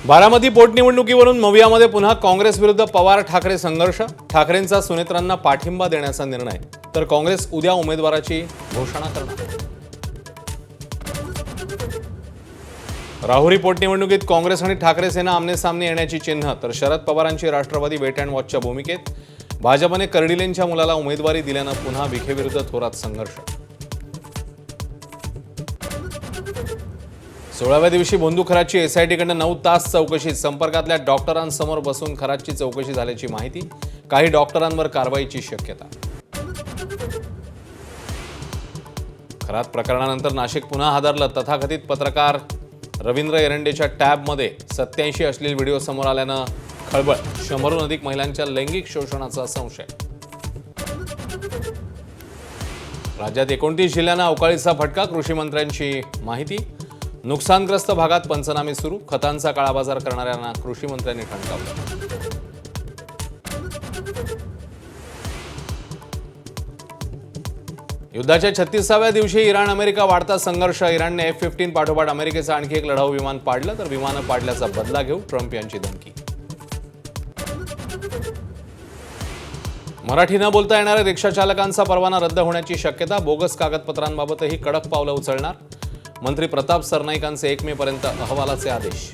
बारामती पोटनिवडणुकीवरून मवियामध्ये पुन्हा काँग्रेस विरुद्ध पवार ठाकरे संघर्ष. ठाकरेंचा सुनेत्रांना पाठिंबा देण्याचा निर्णय, तर काँग्रेस उद्या उमेदवाराची घोषणा करणार. राहुरी पोटनिवडणुकीत काँग्रेस आणि ठाकरे सेना आमनेसामने येण्याची चिन्ह, तर शरद पवारांची राष्ट्रवादी वेट अँड वॉचच्या भूमिकेत. भाजपने कर्डिलेंच्या मुलाला उमेदवारी दिल्यानं पुन्हा विखेविरुद्ध थोरात संघर्ष. 16व्या दिवशी भोंदू खरातची एसआयटीकडनं 9 तास चौकशी. संपर्कातल्या डॉक्टरांसमोर बसून खरातची चौकशी झाल्याची माहिती. काही डॉक्टरांवर कारवाईची शक्यता. खरात प्रकरणानंतर नाशिक पुन्हा हादरलं. तथाकथित पत्रकार रवींद्र एरंडेच्या टॅबमध्ये 87 अश्लील व्हिडिओ समोर आल्यानं खळबळ. 100हून अधिक महिलांच्या लैंगिक शोषणाचा संशय. राज्यात 29 जिल्ह्यांना अवकाळीचा फटका. कृषी मंत्र्यांची माहिती. नुकसानग्रस्त भागात पंचनामे सुरू. खतांचा काळाबाजार करणाऱ्यांना कृषी मंत्र्यांनी ठणकावलं. युद्धाच्या 36व्या दिवशी इराण अमेरिका वाढता संघर्ष. इराणने F-15 पाठोपाठ अमेरिकेचं आणखी एक लढाऊ विमान पाडलं, तर विमानं पाडल्याचा बदला घेऊ ट्रम्प यांची धमकी. मराठी न बोलता येणाऱ्या रिक्षा चालकांचा परवाना रद्द होण्याची शक्यता. बोगस कागदपत्रांबाबतही कडक पावलं उचलणार. मंत्री प्रताप सरनाईकांचे 1 मे पर्यंत अहवालाचे आदेश.